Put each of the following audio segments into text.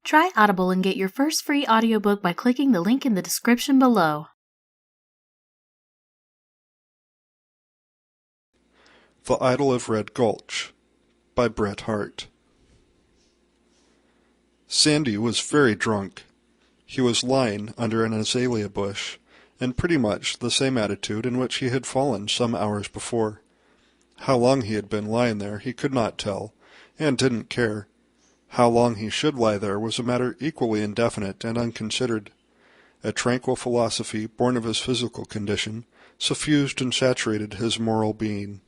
Try Audible and get your first free audiobook by clicking the link in the description below. The Idyl of Red Gulch by Bret Harte. Sandy was very drunk. He was lying under an azalea bush, in pretty much the same attitude in which he had fallen some hours before. How long he had been lying there he could not tell, and didn't care. How long he should lie there was a matter equally indefinite and unconsidered. A tranquil philosophy, born of his physical condition, suffused and saturated his moral being.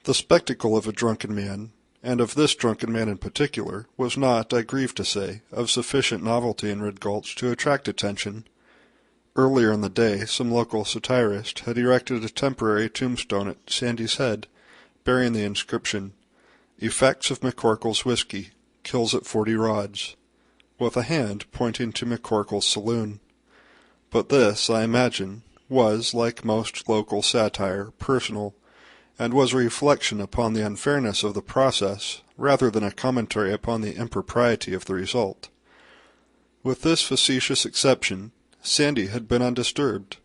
The spectacle of a drunken man, and of this drunken man in particular, was not, I grieve to say, of sufficient novelty in Red Gulch to attract attention. Earlier in the day some local satirist had erected a temporary tombstone at Sandy's head, bearing the inscription, "Effects of McCorkle's Whiskey, kills at 40 rods," with a hand pointing to McCorkle's saloon. But this, I imagine, was, like most local satire, personal, and was a reflection upon the unfairness of the process rather than a commentary upon the impropriety of the result. With this facetious exception, Sandy had been undisturbed.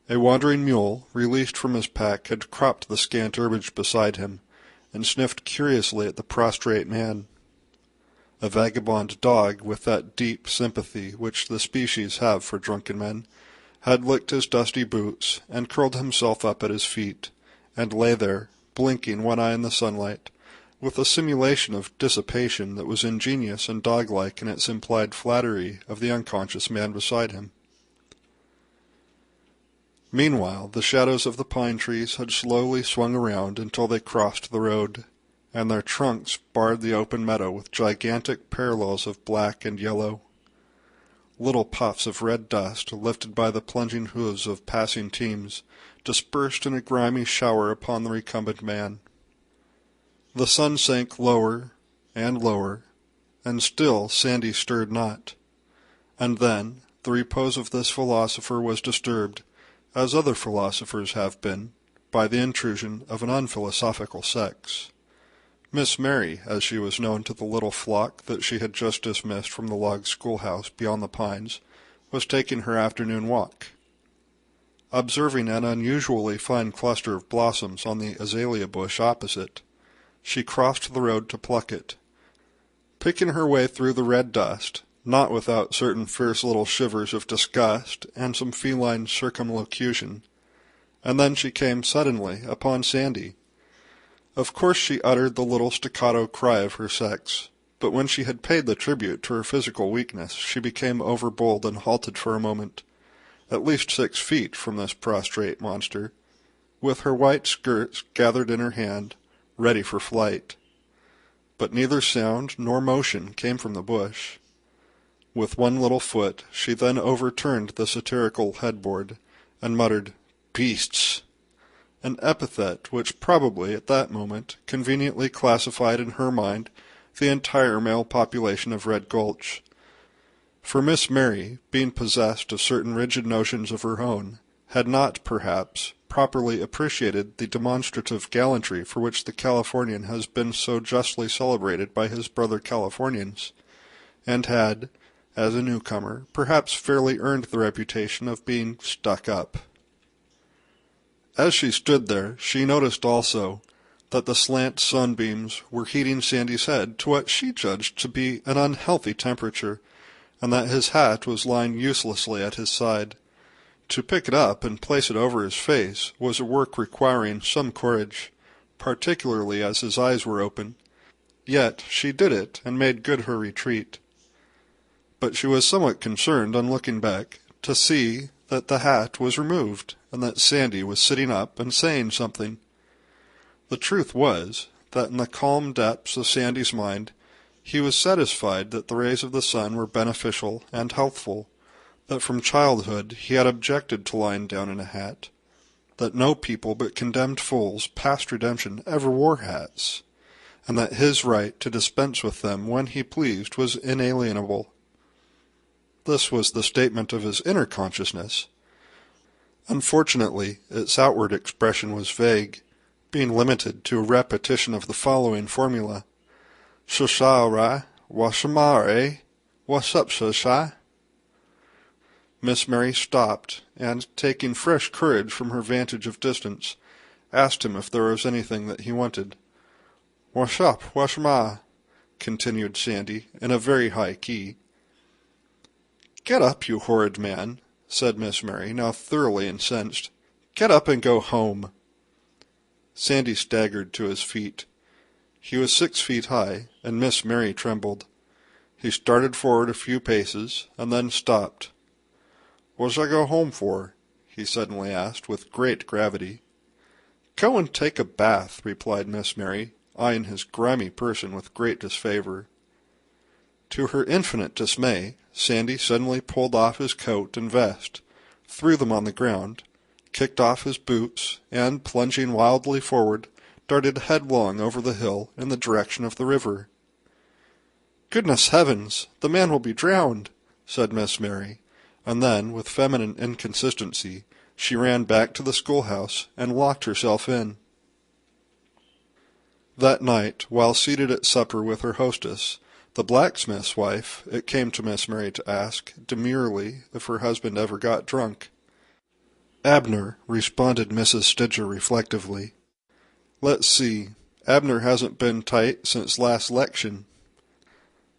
A wandering mule, released from his pack, had cropped the scant herbage beside him, and sniffed curiously at the prostrate man. A vagabond dog, with that deep sympathy which the species have for drunken men, had licked his dusty boots, and curled himself up at his feet, and lay there, blinking one eye in the sunlight, with a simulation of dissipation that was ingenious and dog-like in its implied flattery of the unconscious man beside him. Meanwhile the shadows of the pine-trees had slowly swung around until they crossed the road, and their trunks barred the open meadow with gigantic parallels of black and yellow. Little puffs of red dust, lifted by the plunging hoofs of passing teams, dispersed in a grimy shower upon the recumbent man. The sun sank lower and lower, and still Sandy stirred not. And then the repose of this philosopher was disturbed, as other philosophers have been, by the intrusion of an unphilosophical sex. Miss Mary, as she was known to the little flock that she had just dismissed from the log schoolhouse beyond the pines, was taking her afternoon walk. Observing an unusually fine cluster of blossoms on the azalea bush opposite, she crossed the road to pluck it. Picking her way through the red dust, not without certain fierce little shivers of disgust and some feline circumlocution, and then she came suddenly upon Sandy. Of course she uttered the little staccato cry of her sex, but when she had paid the tribute to her physical weakness she became overbold and halted for a moment, at least 6 feet from this prostrate monster, with her white skirts gathered in her hand, ready for flight. But neither sound nor motion came from the bush. With one little foot she then overturned the satirical headboard, and muttered, "Beasts!" an epithet which probably at that moment conveniently classified in her mind the entire male population of Red Gulch. For Miss Mary, being possessed of certain rigid notions of her own, had not, perhaps, properly appreciated the demonstrative gallantry for which the Californian has been so justly celebrated by his brother Californians, and had, as a newcomer, perhaps fairly earned the reputation of being stuck up. As she stood there, she noticed also that the slant sunbeams were heating Sandy's head to what she judged to be an unhealthy temperature, and that his hat was lying uselessly at his side. To pick it up and place it over his face was a work requiring some courage, particularly as his eyes were open. Yet she did it and made good her retreat. But she was somewhat concerned, on looking back, to see that the hat was removed, and that Sandy was sitting up and saying something. The truth was that in the calm depths of Sandy's mind he was satisfied that the rays of the sun were beneficial and healthful, that from childhood he had objected to lying down in a hat, that no people but condemned fools past redemption ever wore hats, and that his right to dispense with them when he pleased was inalienable. This was the statement of his inner consciousness. Unfortunately, its outward expression was vague, being limited to a repetition of the following formula: "Shosha-ra, Washama, eh? What's up, Sasha?" Miss Mary stopped, and, taking fresh courage from her vantage of distance, asked him if there was anything that he wanted. "What's up, washama?" continued Sandy, in a very high key. "Get up, you horrid man," said Miss Mary, now thoroughly incensed. "Get up and go home." Sandy staggered to his feet. He was 6 feet high, and Miss Mary trembled. He started forward a few paces, and then stopped. "What's I go home for?" he suddenly asked, with great gravity. "Go and take a bath," replied Miss Mary, eyeing his grimy person with great disfavour. To her infinite dismay, Sandy suddenly pulled off his coat and vest, threw them on the ground, kicked off his boots, and, plunging wildly forward, darted headlong over the hill in the direction of the river. "Goodness heavens! The man will be drowned!" said Miss Mary, and then, with feminine inconsistency, she ran back to the schoolhouse and locked herself in. That night, while seated at supper with her hostess, the blacksmith's wife, it came to Miss Mary to ask, demurely, if her husband ever got drunk. "Abner," responded Mrs. Stidger reflectively. "Let's see. Abner hasn't been tight since last 'lection."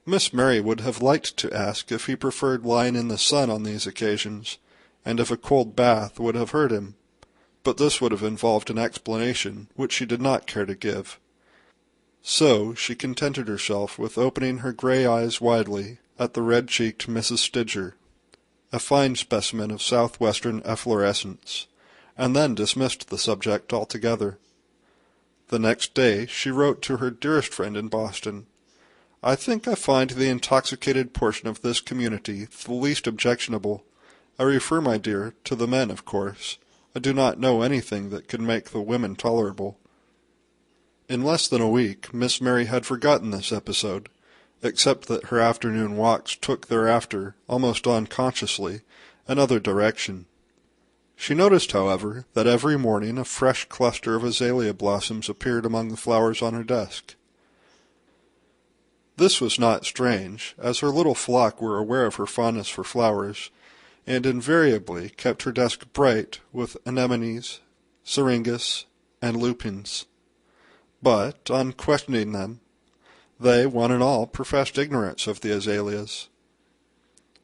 Miss Mary would have liked to ask if he preferred lying in the sun on these occasions, and if a cold bath would have hurt him, but this would have involved an explanation which she did not care to give. So she contented herself with opening her grey eyes widely at the red-cheeked Mrs. Stidger, a fine specimen of southwestern efflorescence, and then dismissed the subject altogether. The next day she wrote to her dearest friend in Boston, "I think I find the intoxicated portion of this community the least objectionable. I refer, my dear, to the men, of course. I do not know anything that could make the women tolerable." In less than a week Miss Mary had forgotten this episode, except that her afternoon walks took thereafter, almost unconsciously, another direction. She noticed, however, that every morning a fresh cluster of azalea blossoms appeared among the flowers on her desk. This was not strange, as her little flock were aware of her fondness for flowers, and invariably kept her desk bright with anemones, syringas, and lupins. But, on questioning them, they, one and all, professed ignorance of the azaleas.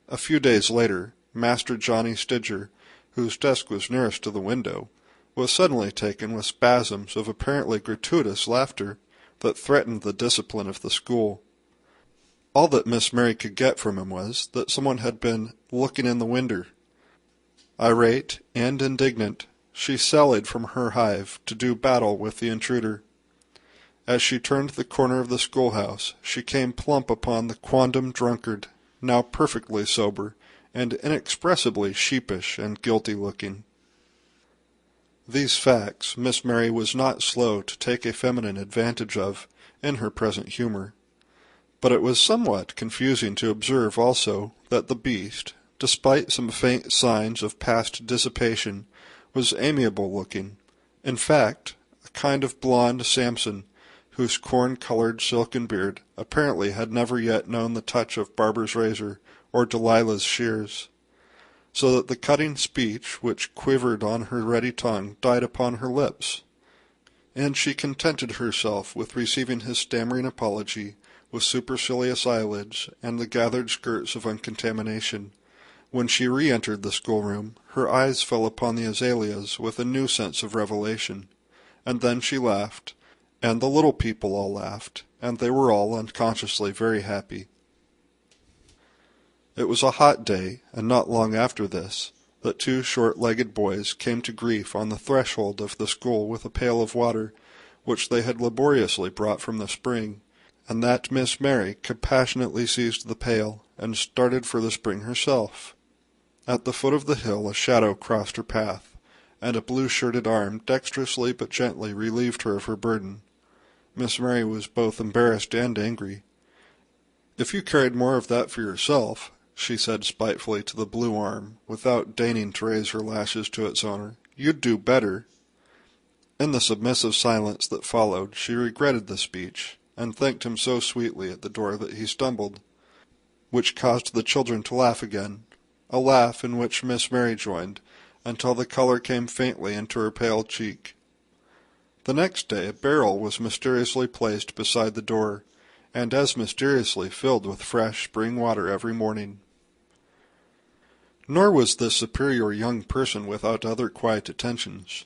A few days later, Master Johnny Stidger, whose desk was nearest to the window, was suddenly taken with spasms of apparently gratuitous laughter that threatened the discipline of the school. All that Miss Mary could get from him was that someone had been looking in the window. Irate and indignant, she sallied from her hive to do battle with the intruder. As she turned the corner of the schoolhouse, she came plump upon the quondam drunkard, now perfectly sober, and inexpressibly sheepish and guilty-looking. These facts Miss Mary was not slow to take a feminine advantage of in her present humour. But it was somewhat confusing to observe also that the beast, despite some faint signs of past dissipation, was amiable-looking. In fact, a kind of blonde Samson, whose corn-coloured silken beard apparently had never yet known the touch of barber's razor or Delilah's shears, so that the cutting speech which quivered on her ready tongue died upon her lips, and she contented herself with receiving his stammering apology with supercilious eyelids and the gathered skirts of uncontamination. When she re-entered the schoolroom, her eyes fell upon the azaleas with a new sense of revelation, and then she laughed, and the little people all laughed, and they were all unconsciously very happy. It was a hot day, and not long after this, that 2 short-legged boys came to grief on the threshold of the school with a pail of water, which they had laboriously brought from the spring, and that Miss Mary compassionately seized the pail and started for the spring herself. At the foot of the hill a shadow crossed her path, and a blue-shirted arm dexterously but gently relieved her of her burden. Miss Mary was both embarrassed and angry. "If you carried more of that for yourself," she said spitefully to the blue arm, without deigning to raise her lashes to its owner, "you'd do better." In the submissive silence that followed she regretted the speech, and thanked him so sweetly at the door that he stumbled, which caused the children to laugh again, a laugh in which Miss Mary joined, until the color came faintly into her pale cheek. The next day a barrel was mysteriously placed beside the door, and as mysteriously filled with fresh spring water every morning. Nor was this superior young person without other quiet attentions.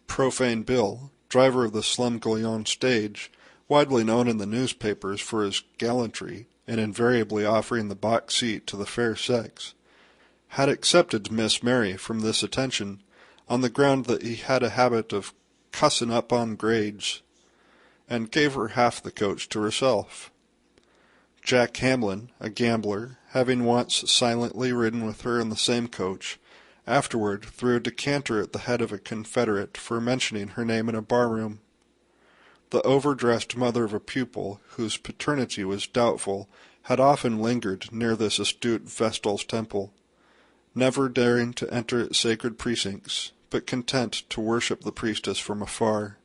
Profane Bill, driver of the Slumgullion stage, widely known in the newspapers for his gallantry in invariably offering the box seat to the fair sex, had accepted Miss Mary from this attention on the ground that he had a habit of cussin' up on grades, and gave her half the coach to herself. Jack Hamlin, a gambler, having once silently ridden with her in the same coach, afterward threw a decanter at the head of a confederate for mentioning her name in a bar-room. The overdressed mother of a pupil, whose paternity was doubtful, had often lingered near this astute Vestal's temple, never daring to enter its sacred precincts, but content to worship the priestess from afar.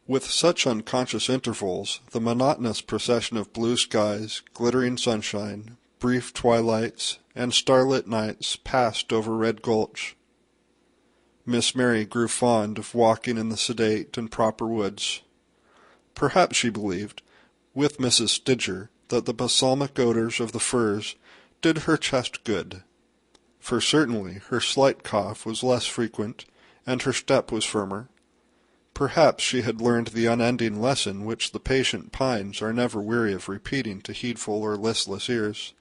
With such unconscious intervals, the monotonous procession of blue skies, glittering sunshine, brief twilights, and starlit nights passed over Red Gulch. Miss Mary grew fond of walking in the sedate and proper woods. Perhaps she believed, with Mrs. Stidger, that the balsamic odors of the firs did her chest good, for certainly her slight cough was less frequent, and her step was firmer. Perhaps she had learned the unending lesson which the patient pines are never weary of repeating to heedful or listless ears.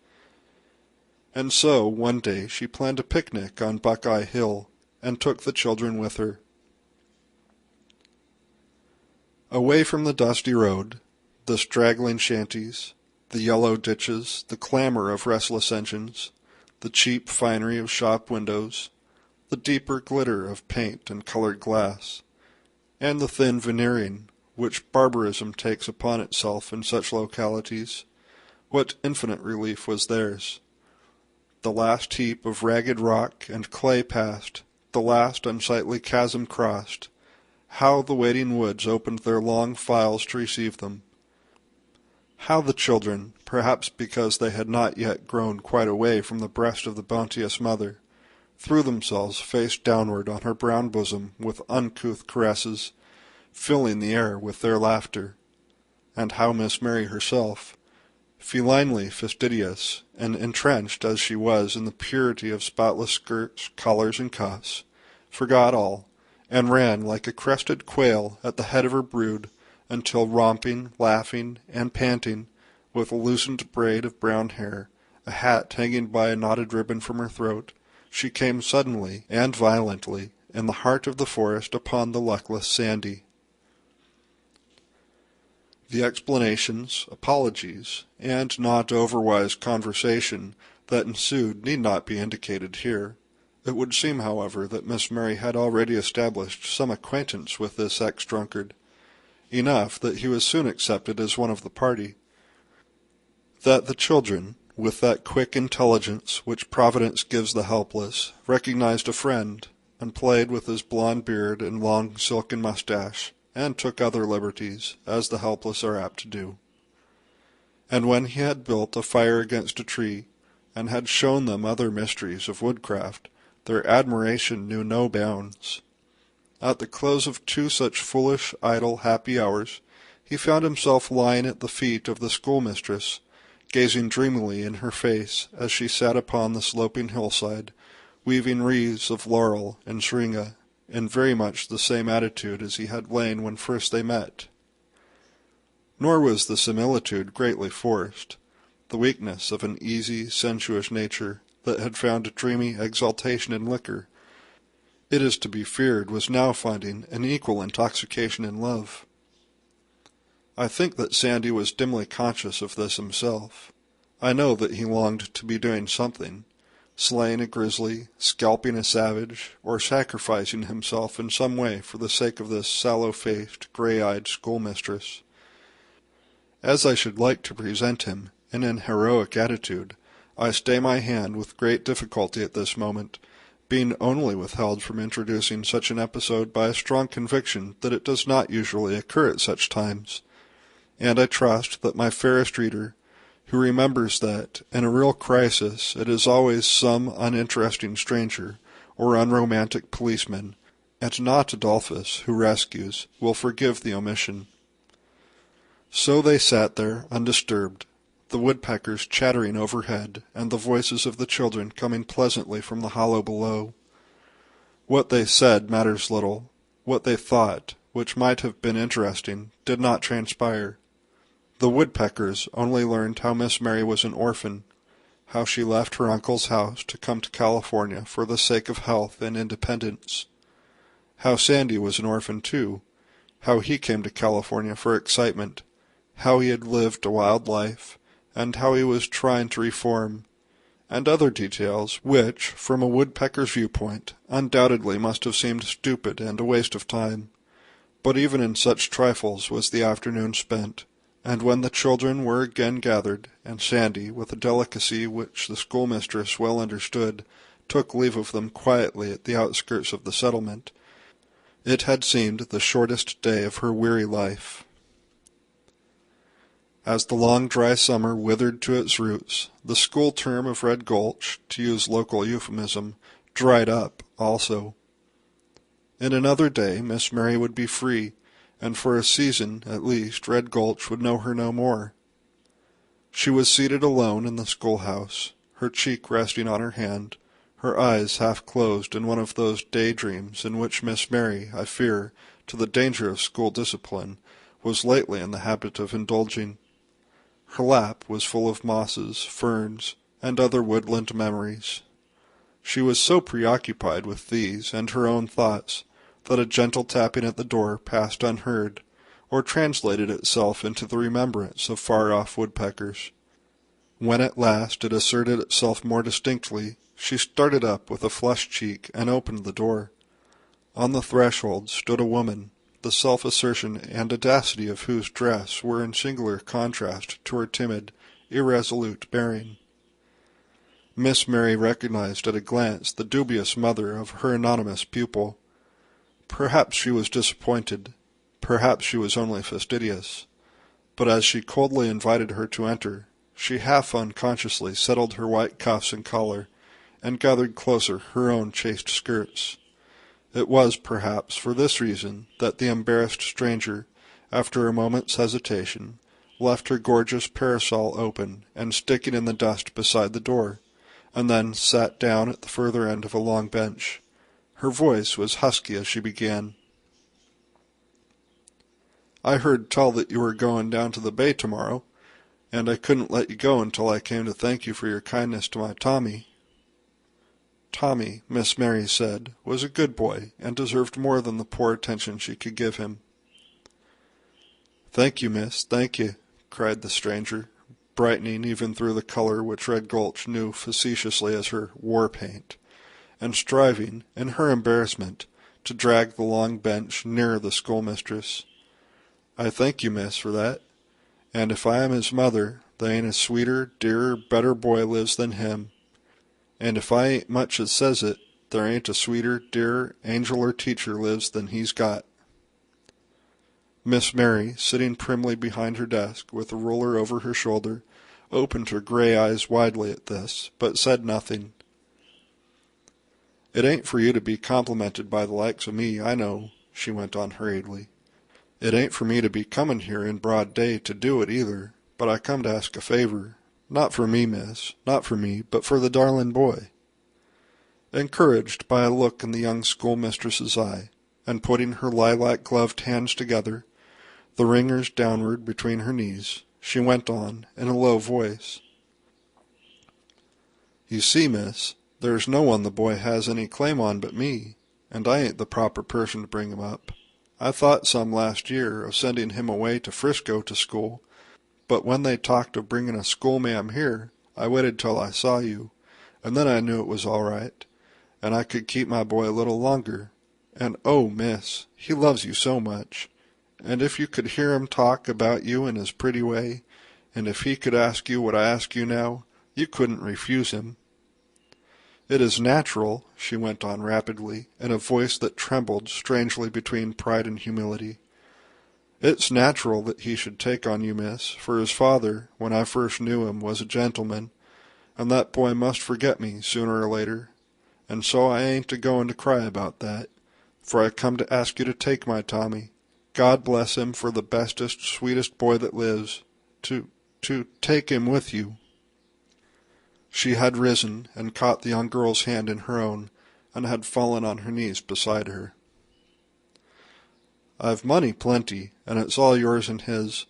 And so, one day, she planned a picnic on Buckeye Hill, and took the children with her. Away from the dusty road, the straggling shanties, the yellow ditches, the clamor of restless engines, the cheap finery of shop windows, the deeper glitter of paint and colored glass, and the thin veneering which barbarism takes upon itself in such localities, what infinite relief was theirs! The last heap of ragged rock and clay passed, the last unsightly chasm crossed, how the waiting woods opened their long files to receive them! How the children, perhaps because they had not yet grown quite away from the breast of the bounteous mother, threw themselves face downward on her brown bosom with uncouth caresses, filling the air with their laughter, and how Miss Mary herself, felinely fastidious, and entrenched as she was in the purity of spotless skirts, collars, and cuffs, forgot all, and ran like a crested quail at the head of her brood, until romping, laughing, and panting, with a loosened braid of brown hair, a hat hanging by a knotted ribbon from her throat, she came suddenly and violently in the heart of the forest upon the luckless Sandy. The explanations, apologies, and not overwise conversation that ensued need not be indicated here. It would seem, however, that Miss Mary had already established some acquaintance with this ex-drunkard, enough that he was soon accepted as one of the party, that the children, with that quick intelligence which Providence gives the helpless, recognized a friend, and played with his blond beard and long silken mustache, and took other liberties, as the helpless are apt to do. And when he had built a fire against a tree, and had shown them other mysteries of woodcraft, their admiration knew no bounds. At the close of 2 such foolish, idle, happy hours, he found himself lying at the feet of the schoolmistress, gazing dreamily in her face as she sat upon the sloping hillside, weaving wreaths of laurel and syringa, in very much the same attitude as he had lain when first they met. Nor was the similitude greatly forced, the weakness of an easy, sensuous nature that had found dreamy exaltation in liquor, it is to be feared, was now finding an equal intoxication in love. I think that Sandy was dimly conscious of this himself. I know that he longed to be doing something, slaying a grizzly, scalping a savage, or sacrificing himself in some way for the sake of this sallow-faced, grey-eyed schoolmistress. As I should like to present him in an heroic attitude, I stay my hand with great difficulty at this moment, being only withheld from introducing such an episode by a strong conviction that it does not usually occur at such times, and I trust that my fairest reader, who remembers that, in a real crisis, it is always some uninteresting stranger or unromantic policeman, and not Adolphus, who rescues, will forgive the omission. So they sat there, undisturbed, the woodpeckers chattering overhead, and the voices of the children coming pleasantly from the hollow below. What they said matters little. What they thought, which might have been interesting, did not transpire. The woodpeckers only learned how Miss Mary was an orphan, how she left her uncle's house to come to California for the sake of health and independence, how Sandy was an orphan too, how he came to California for excitement, how he had lived a wild life, and how he was trying to reform, and other details which, from a woodpecker's viewpoint, undoubtedly must have seemed stupid and a waste of time. But even in such trifles was the afternoon spent, and when the children were again gathered, and Sandy, with a delicacy which the schoolmistress well understood, took leave of them quietly at the outskirts of the settlement, it had seemed the shortest day of her weary life. As the long dry summer withered to its roots, the school term of Red Gulch, to use local euphemism, dried up also. In another day Miss Mary would be free, and for a season, at least, Red Gulch would know her no more. She was seated alone in the schoolhouse, her cheek resting on her hand, her eyes half closed in one of those daydreams in which Miss Mary, I fear, to the danger of school discipline, was lately in the habit of indulging. Her lap was full of mosses, ferns, and other woodland memories. She was so preoccupied with these and her own thoughts that a gentle tapping at the door passed unheard, or translated itself into the remembrance of far-off woodpeckers. When at last it asserted itself more distinctly, she started up with a flushed cheek and opened the door. On the threshold stood a woman, the self-assertion and audacity of whose dress were in singular contrast to her timid, irresolute bearing. Miss Mary recognized at a glance the dubious mother of her anonymous pupil. Perhaps she was disappointed, perhaps she was only fastidious, but as she coldly invited her to enter, she half unconsciously settled her white cuffs and collar, and gathered closer her own chaste skirts. It was, perhaps, for this reason that the embarrassed stranger, after a moment's hesitation, left her gorgeous parasol open and sticking in the dust beside the door, and then sat down at the further end of a long bench. Her voice was husky as she began. "I heard tell that you were going down to the bay tomorrow, and I couldn't let you go until I came to thank you for your kindness to my Tommy." Tommy, Miss Mary said, was a good boy, and deserved more than the poor attention she could give him. "Thank you, miss, thank you," cried the stranger, brightening even through the color which Red Gulch knew facetiously as her war-paint, and striving, in her embarrassment, to drag the long bench nearer the schoolmistress. "I thank you, miss, for that, and if I am his mother, there ain't a sweeter, dearer, better boy lives than him. And if I ain't much as says it, there ain't a sweeter, dearer angel or teacher lives than he's got." Miss Mary, sitting primly behind her desk, with a ruler over her shoulder, opened her gray eyes widely at this, but said nothing. "It ain't for you to be complimented by the likes of me, I know," she went on hurriedly. "It ain't for me to be comin' here in broad day to do it either, but I come to ask a favor. Not for me, miss, not for me, but for the darlin' boy." Encouraged by a look in the young schoolmistress's eye, and putting her lilac-gloved hands together, the ringers downward between her knees, she went on, in a low voice. "You see, miss, there's no one the boy has any claim on but me, and I ain't the proper person to bring him up. I thought some last year of sending him away to Frisco to school, but when they talked of bringing a schoolma'am here, I waited till I saw you, and then I knew it was all right, and I could keep my boy a little longer. And oh, miss, he loves you so much, and if you could hear him talk about you in his pretty way, and if he could ask you what I ask you now, you couldn't refuse him." It is natural," she went on rapidly, in a voice that trembled strangely between pride and humility. "It's natural that he should take on you, miss, for his father, when I first knew him, was a gentleman, and that boy must forget me sooner or later, and so I ain't a-going to cry about that, for I come to ask you to take my Tommy. God bless him for the bestest, sweetest boy that lives. To take him with you." She had risen and caught the young girl's hand in her own, and had fallen on her knees beside her. "I've money plenty, and it's all yours and his.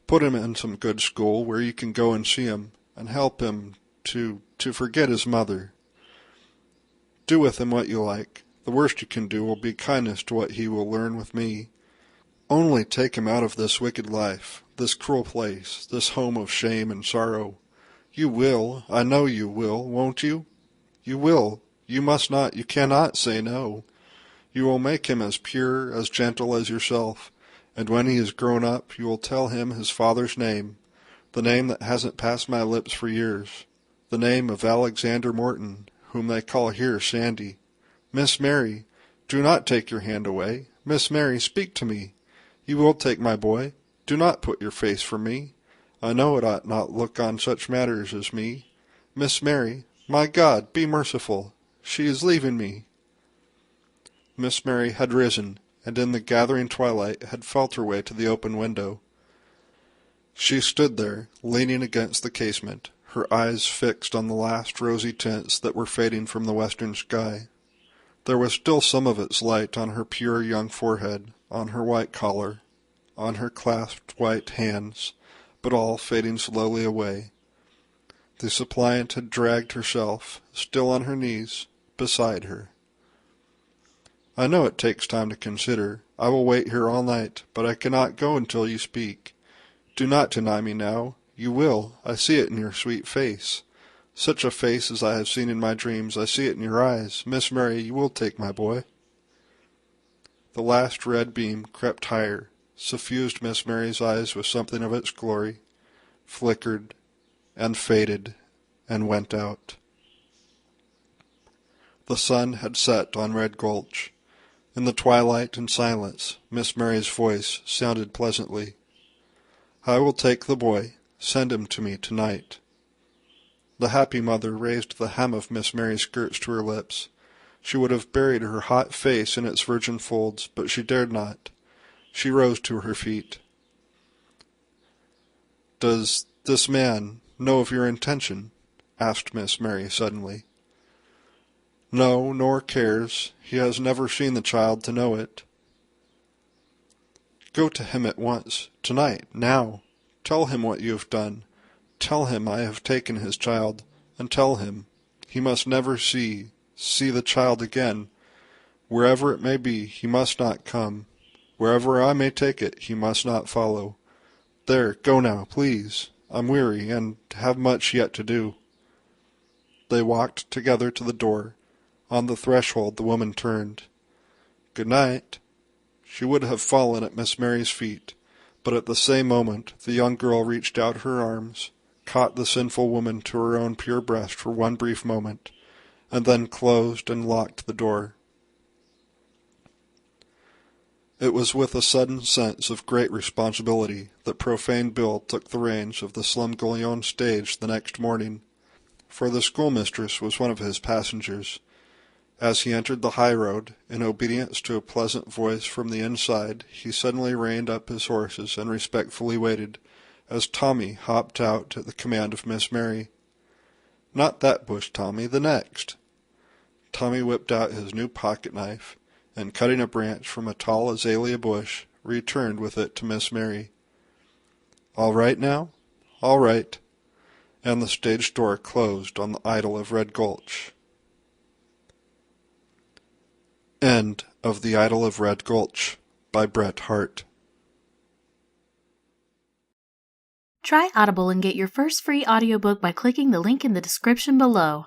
Put him in some good school where you can go and see him, and help him to forget his mother. Do with him what you like. The worst you can do will be kindness to what he will learn with me. Only take him out of this wicked life, this cruel place, this home of shame and sorrow. You will, I know you will, won't you? You will. You must not, you cannot say no. You will make him as pure, as gentle as yourself, and when he is grown up you will tell him his father's name, the name that hasn't passed my lips for years, the name of Alexander Morton, whom they call here Sandy. Miss Mary, do not take your hand away. Miss Mary, speak to me. You will take my boy. Do not put your face from me. I know it ought not look on such matters as me. Miss Mary, my God, be merciful. She is leaving me." Miss Mary had risen, and in the gathering twilight had felt her way to the open window. She stood there, leaning against the casement, her eyes fixed on the last rosy tints that were fading from the western sky. There was still some of its light on her pure young forehead, on her white collar, on her clasped white hands, but all fading slowly away. The suppliant had dragged herself, still on her knees, beside her. "I know it takes time to consider. I will wait here all night, but I cannot go until you speak. Do not deny me now. You will. I see it in your sweet face. Such a face as I have seen in my dreams. I see it in your eyes. Miss Mary, you will take my boy." The last red beam crept higher, suffused Miss Mary's eyes with something of its glory, flickered, and faded, and went out. The sun had set on Red Gulch. In the twilight and silence, Miss Mary's voice sounded pleasantly. "I will take the boy. Send him to me tonight." The happy mother raised the hem of Miss Mary's skirts to her lips. She would have buried her hot face in its virgin folds, but she dared not. She rose to her feet. "Does this man know of your intention?" asked Miss Mary suddenly. "No, nor cares. He has never seen the child to know it." "Go to him at once, tonight, now. Tell him what you have done. Tell him I have taken his child, and tell him he must never see the child again. Wherever it may be, he must not come. Wherever I may take it, he must not follow. There, go now, please. I'm weary, and have much yet to do." They walked together to the door. On the threshold the woman turned. "Good night." She would have fallen at Miss Mary's feet, but at the same moment the young girl reached out her arms, caught the sinful woman to her own pure breast for one brief moment, and then closed and locked the door. It was with a sudden sense of great responsibility that profane Bill took the reins of the Slumgullion stage the next morning, for the schoolmistress was one of his passengers. As he entered the high road, in obedience to a pleasant voice from the inside, he suddenly reined up his horses and respectfully waited, as Tommy hopped out at the command of Miss Mary. "Not that bush, Tommy, the next." Tommy whipped out his new pocket-knife, and cutting a branch from a tall azalea bush, returned with it to Miss Mary. "All right now?" "All right." And the stage door closed on the Idyl of Red Gulch. End of The Idyl of Red Gulch by Bret Harte. Try Audible and get your first free audiobook by clicking the link in the description below.